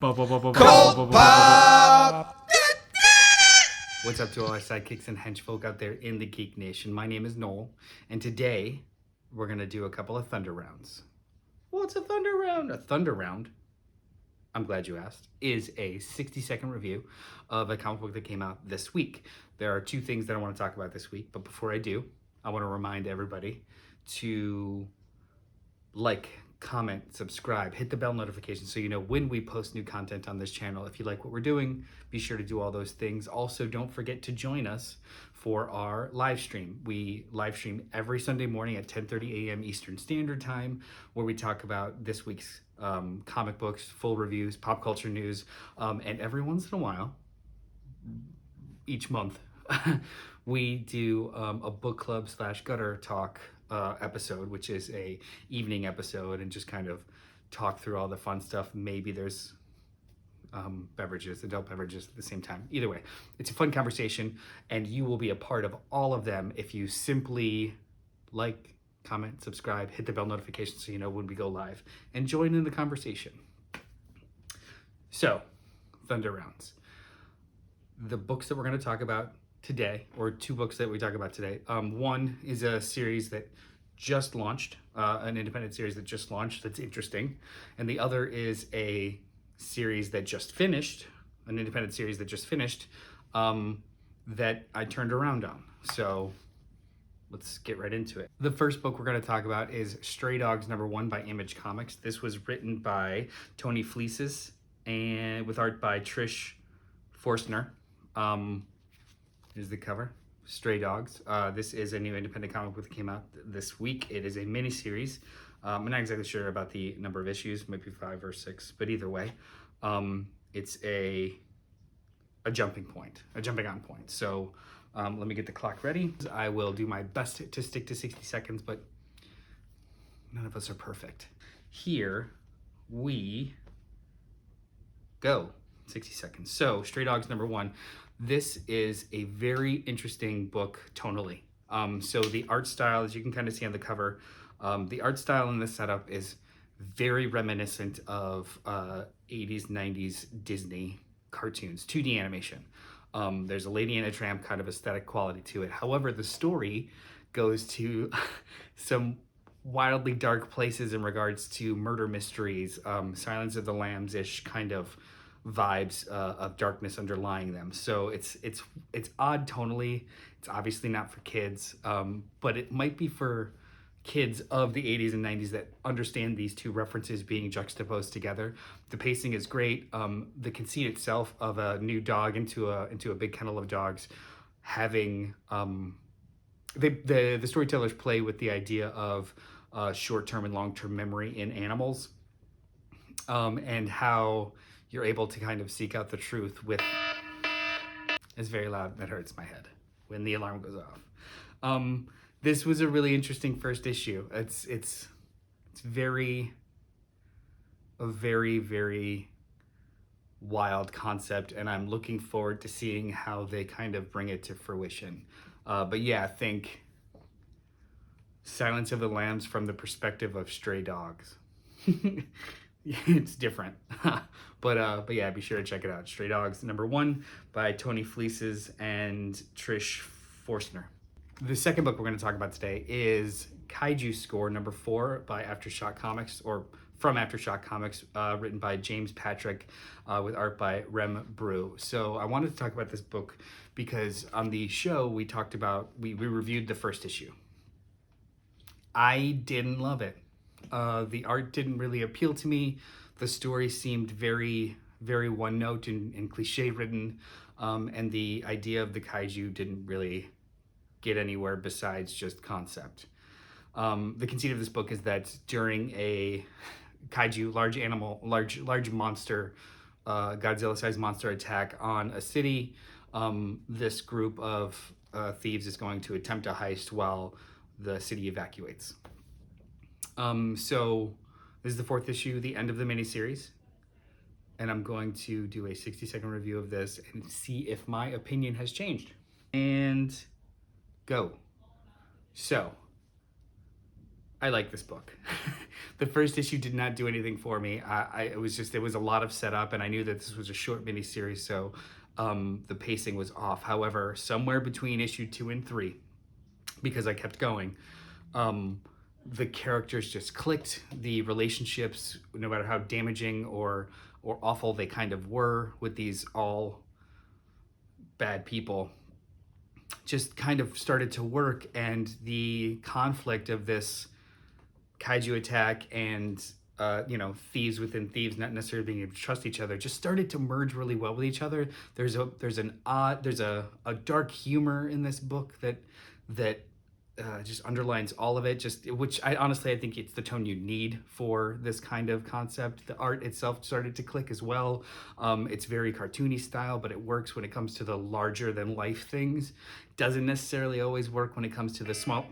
CultPop! What's up to all our sidekicks and henchfolk out there in the Geek Nation? My name is Noel, and today we're going to do a couple of Thunder Rounds. What's a Thunder Round? A Thunder Round, I'm glad you asked, is a 60-second review of a comic book that came out this week. There are two things that I want to talk about this week, but before I do, I want to remind everybody to like, comment, subscribe, hit the bell notification so you know when we post new content on this channel. If you like what we're doing, be sure to do all those things. Also, don't forget to join us for our live stream. We live stream every Sunday morning at 10:30 a.m. Eastern Standard Time, where we talk about this week's comic books, full reviews, pop culture news, and every once in a while, each month, we do a book club / gutter talk episode, which is a evening episode, and just kind of talk through all the fun stuff. Maybe there's beverages, adult beverages at the same time. Either way, it's a fun conversation, and you will be a part of all of them if you simply like, comment, subscribe, hit the bell notification so you know when we go live, and join in the conversation. So, Thunder Rounds. The books that we're going to talk about today, or two books that we talk about today. One is a series that just launched, an independent series that just launched that's interesting. And the other is a series that just finished, an independent series that just finished, that I turned around on. So let's get right into it. The first book we're going to talk about is Stray Dogs #1 by Image Comics. This was written by Tony Fleecs and with art by Trish Forstner. Here's the cover, Stray Dogs. This is a new independent comic book that came out this week. It is a mini-series. I'm not exactly sure about the number of issues, maybe 5 or 6, but either way, it's a jumping on point. So let me get the clock ready. I will do my best to stick to 60 seconds, but none of us are perfect. Here we go, 60 seconds. So Stray Dogs #1. This is a very interesting book tonally. So the art style, as you can kind of see on the cover, the art style in this setup is very reminiscent of 80s, 90s Disney cartoons, 2D animation. There's a Lady and a Tramp kind of aesthetic quality to it. However, the story goes to some wildly dark places in regards to murder mysteries, Silence of the Lambs-ish kind of vibes of darkness underlying them. So it's odd tonally. It's obviously not for kids, but it might be for kids of the 80s and 90s that understand these two references being juxtaposed together. The pacing is great. The conceit itself of a new dog into a big kennel of dogs, having the storytellers play with the idea of short-term and long-term memory in animals, and how you're able to kind of seek out the truth with... It's very loud, that hurts my head when the alarm goes off. This was a really interesting first issue. It's a very wild concept, and I'm looking forward to seeing how they kind of bring it to fruition. But yeah, think Silence of the Lambs from the perspective of stray dogs. It's different. But yeah, be sure to check it out. Stray Dogs #1 by Tony Fleecs and Trish Forstner. The second book we're going to talk about today is Kaiju Score #4 by Aftershock Comics, or from Aftershock Comics, written by James Patrick, with art by Broo. So I wanted to talk about this book because on the show we reviewed the first issue. I didn't love it. The art didn't really appeal to me. The story seemed very one note and cliche written, and the idea of the kaiju didn't really get anywhere besides just concept. The conceit of this book is that during a kaiju, large monster, Godzilla-sized monster attack on a city, this group of thieves is going to attempt a heist while the city evacuates. So this is the 4th issue, the end of the miniseries, and I'm going to do a 60-second review of this and see if my opinion has changed. And go. So I like this book. The first issue did not do anything for me. It was a lot of setup, and I knew that this was a short miniseries, so the pacing was off. However, somewhere between issue 2 and 3, because I kept going, the characters just clicked. The relationships, no matter how damaging or awful they kind of were with these all bad people, just kind of started to work, and the conflict of this kaiju attack and thieves within thieves not necessarily being able to trust each other just started to merge really well with each other. There's a dark humor in this book that just underlines all of it, which I think it's the tone you need for this kind of concept. The art itself started to click as well. It's very cartoony style, but it works when it comes to the larger than life things. Doesn't necessarily always work when it comes to the smaller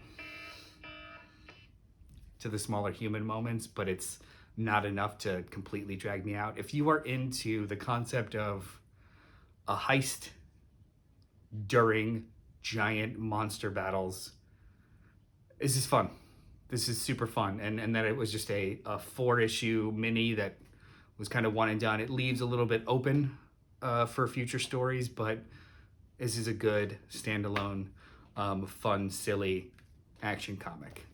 human moments, but it's not enough to completely drag me out. If you are into the concept of a heist during giant monster battles, this is fun. This is super fun. And that it was just a 4-issue mini that was kind of one and done. It leaves a little bit open for future stories, but this is a good standalone, fun, silly action comic.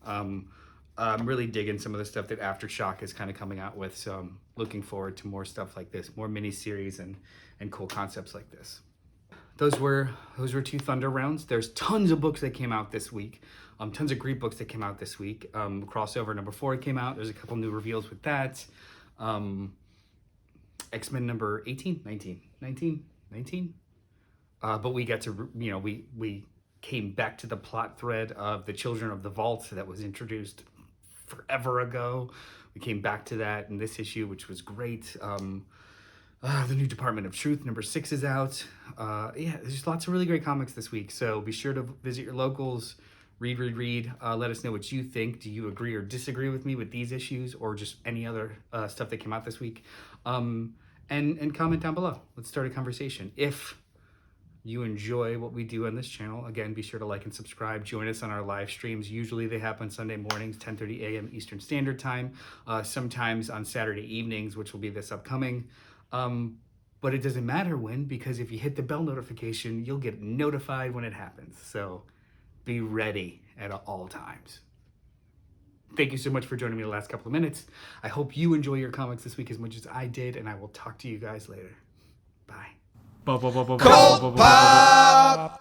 I'm really digging some of the stuff that Aftershock is kind of coming out with, so I'm looking forward to more stuff like this, more mini-series and cool concepts like this. Those were 2 Thunder rounds. There's tons of books that came out this week. Tons of great books that came out this week. Crossover number 4 came out. There's a couple new reveals with that. X-Men number 18, 19. But we got to, we came back to the plot thread of the Children of the Vault that was introduced forever ago. We came back to that in this issue, which was great. The new Department of Truth number 6 is out. There's just lots of really great comics this week. So be sure to visit your locals, read. Let us know what you think. Do you agree or disagree with me with these issues or just any other stuff that came out this week? And comment down below. Let's start a conversation. If you enjoy what we do on this channel, again, be sure to like and subscribe. Join us on our live streams. Usually they happen Sunday mornings, 10:30 a.m. Eastern Standard Time. Sometimes on Saturday evenings, which will be this upcoming. But it doesn't matter when, because if you hit the bell notification, you'll get notified when it happens. So be ready at all times. Thank you so much for joining me the last couple of minutes. I hope you enjoy your comics this week as much as I did, and I will talk to you guys later. Bye. CultPop!